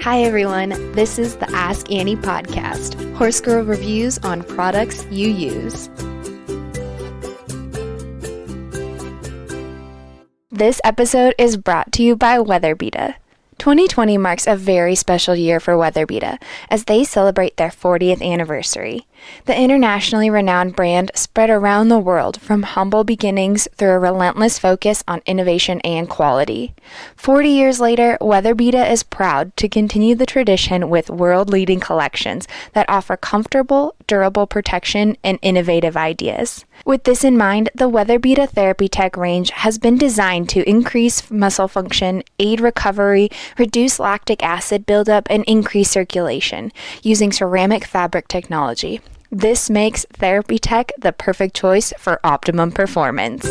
Hi everyone, this is the Ask Annie podcast, Horse Girl reviews on products you use. This episode is brought to you by WEATHERBEETA. 2020 marks a very special year for WEATHERBEETA as they celebrate their 40th anniversary. The internationally renowned brand spread around the world from humble beginnings through a relentless focus on innovation and quality. 40 years later, WEATHERBEETA is proud to continue the tradition with world-leading collections that offer comfortable, durable protection and innovative ideas. With this in mind, the WEATHERBEETA Therapy-Tec range has been designed to increase muscle function, aid recovery, reduce lactic acid buildup, and increase circulation using ceramic fabric technology. This makes Therapy-Tec the perfect choice for optimum performance.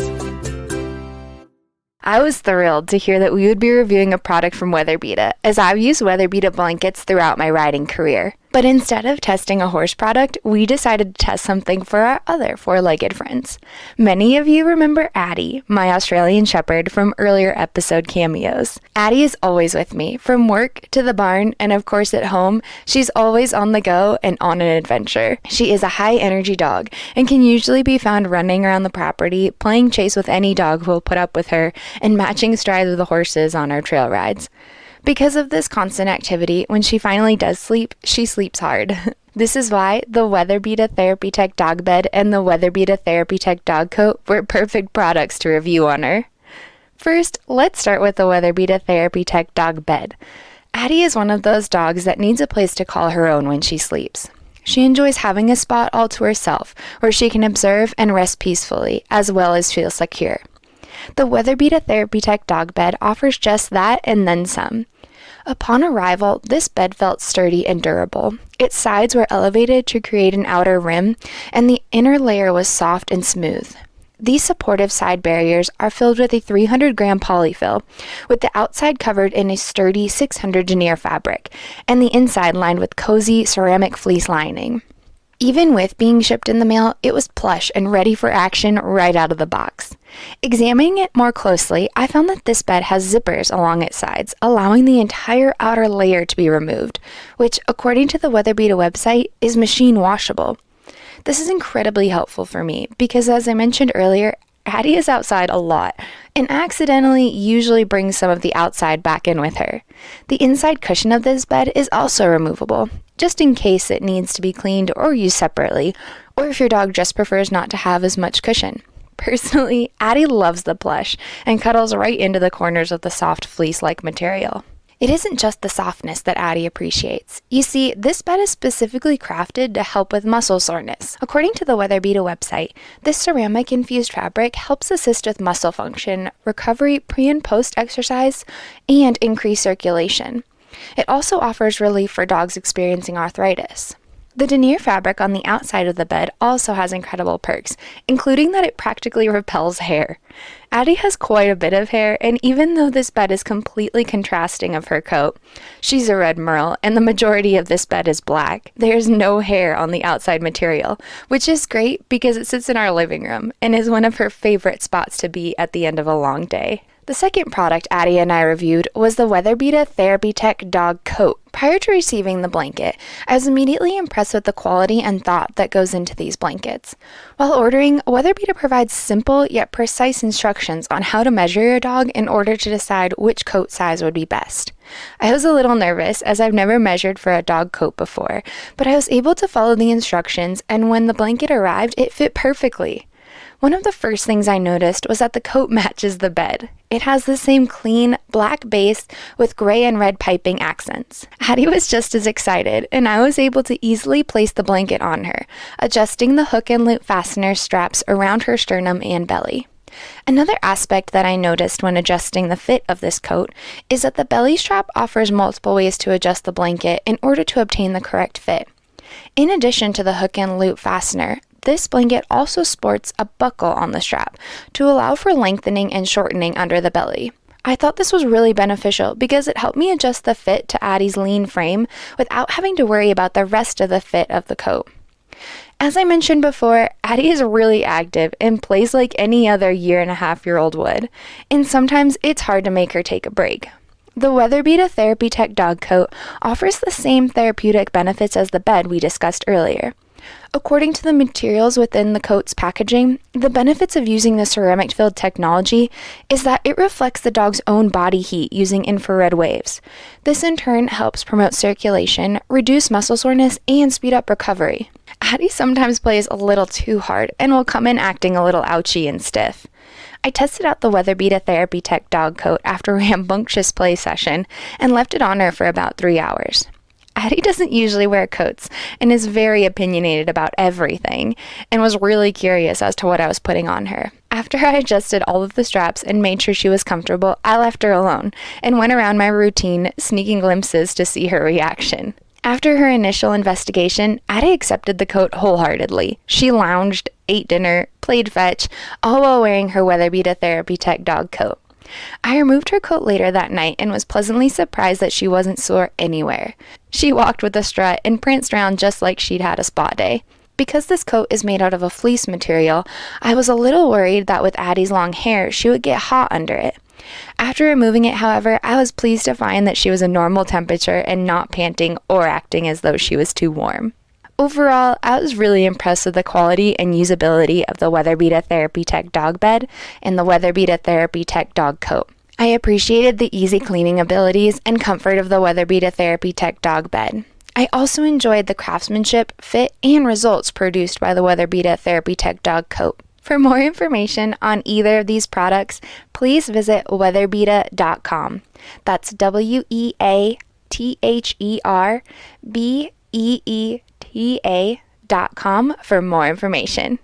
I was thrilled to hear that we would be reviewing a product from WEATHERBEETA, as I've used WEATHERBEETA blankets throughout my riding career. But instead of testing a horse product, we decided to test something for our other four-legged friends. Many of you remember Addie, my Australian Shepherd from earlier episode cameos. Addie is always with me, from work to the barn, and of course at home. She's always on the go and on an adventure. She is a high-energy dog and can usually be found running around the property, playing chase with any dog who will put up with her, and matching strides with the horses on our trail rides. Because of this constant activity, when she finally does sleep, she sleeps hard. This is why the WEATHERBEETA Therapy-Tec Dog Bed and the WEATHERBEETA Therapy-Tec Dog Coat were perfect products to review on her. First, let's start with the WEATHERBEETA Therapy-Tec Dog Bed. Addie is one of those dogs that needs a place to call her own when she sleeps. She enjoys having a spot all to herself, where she can observe and rest peacefully, as well as feel secure. The WEATHERBEETA Therapy-Tec Dog Bed offers just that and then some. Upon arrival, this bed felt sturdy and durable. Its sides were elevated to create an outer rim, and the inner layer was soft and smooth. These supportive side barriers are filled with a 300-gram polyfill, with the outside covered in a sturdy 600 denier fabric, and the inside lined with cozy ceramic fleece lining. Even with being shipped in the mail, it was plush and ready for action right out of the box. Examining it more closely, I found that this bed has zippers along its sides, allowing the entire outer layer to be removed, which, according to the WEATHERBEETA website, is machine washable. This is incredibly helpful for me because, as I mentioned earlier, Addie is outside a lot and accidentally usually brings some of the outside back in with her. The inside cushion of this bed is also removable, just in case it needs to be cleaned or used separately, or if your dog just prefers not to have as much cushion. Personally, Addie loves the plush and cuddles right into the corners of the soft fleece-like material. It isn't just the softness that Addie appreciates. You see, this bed is specifically crafted to help with muscle soreness. According to the WEATHERBEETA website, this ceramic-infused fabric helps assist with muscle function, recovery pre- and post-exercise, and increased circulation. It also offers relief for dogs experiencing arthritis. The denier fabric on the outside of the bed also has incredible perks, including that it practically repels hair. Addie has quite a bit of hair, and even though this bed is completely contrasting of her coat, she's a red merle, and the majority of this bed is black. There's no hair on the outside material, which is great because it sits in our living room and is one of her favorite spots to be at the end of a long day. The second product Addie and I reviewed was the WEATHERBEETA Therapy-Tec Dog Coat. Prior to receiving the blanket, I was immediately impressed with the quality and thought that goes into these blankets. While ordering, WEATHERBEETA provides simple yet precise instructions on how to measure your dog in order to decide which coat size would be best. I was a little nervous as I've never measured for a dog coat before, but I was able to follow the instructions, and when the blanket arrived, it fit perfectly. One of the first things I noticed was that the coat matches the bed. It has the same clean, black base with gray and red piping accents. Addie was just as excited, and I was able to easily place the blanket on her, adjusting the hook and loop fastener straps around her sternum and belly. Another aspect that I noticed when adjusting the fit of this coat is that the belly strap offers multiple ways to adjust the blanket in order to obtain the correct fit. In addition to the hook and loop fastener, this blanket also sports a buckle on the strap to allow for lengthening and shortening under the belly. I thought this was really beneficial because it helped me adjust the fit to Addie's lean frame without having to worry about the rest of the fit of the coat. As I mentioned before, Addie is really active and plays like any other 1.5-year-old would, and sometimes it's hard to make her take a break. The WEATHERBEETA Therapy-Tec Dog Coat offers the same therapeutic benefits as the bed we discussed earlier. According to the materials within the coat's packaging, the benefits of using the ceramic-filled technology is that it reflects the dog's own body heat using infrared waves. This in turn helps promote circulation, reduce muscle soreness, and speed up recovery. Addie sometimes plays a little too hard and will come in acting a little ouchy and stiff. I tested out the WEATHERBEETA Therapy-Tec Dog Coat after a rambunctious play session and left it on her for about 3 hours. Addie doesn't usually wear coats and is very opinionated about everything and was really curious as to what I was putting on her. After I adjusted all of the straps and made sure she was comfortable, I left her alone and went around my routine, sneaking glimpses to see her reaction. After her initial investigation, Addie accepted the coat wholeheartedly. She lounged, ate dinner, played fetch, all while wearing her WEATHERBEETA Therapy-Tec Dog Coat. I removed her coat later that night and was pleasantly surprised that she wasn't sore anywhere. She walked with a strut and pranced around just like she'd had a spa day. Because this coat is made out of a fleece material, I was a little worried that with Addie's long hair, she would get hot under it. After removing it, however, I was pleased to find that she was a normal temperature and not panting or acting as though she was too warm. Overall, I was really impressed with the quality and usability of the WEATHERBEETA Therapy-Tec Dog Bed and the WEATHERBEETA Therapy-Tec Dog Coat. I appreciated the easy cleaning abilities and comfort of the WEATHERBEETA Therapy-Tec Dog Bed. I also enjoyed the craftsmanship, fit, and results produced by the WEATHERBEETA Therapy-Tec Dog Coat. For more information on either of these products, please visit weatherbeeta.com. That's WEATHERBEETA.com for more information.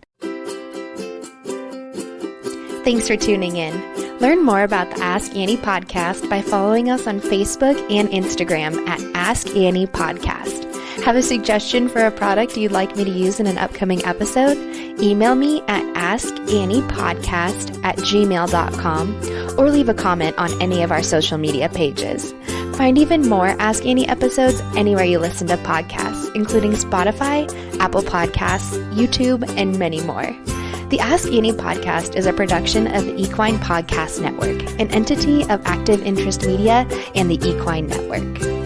Thanks for tuning in. Learn more about the Ask Annie podcast by following us on Facebook and Instagram at Ask Annie Podcast. Have a suggestion for a product you'd like me to use in an upcoming episode? Email me at askanniepodcast@gmail.com or leave a comment on any of our social media pages. Find even more Ask Annie episodes anywhere you listen to podcasts, including Spotify, Apple Podcasts, YouTube, and many more. The Ask Annie podcast is a production of the Equine Podcast Network, an entity of Active Interest Media and the Equine Network.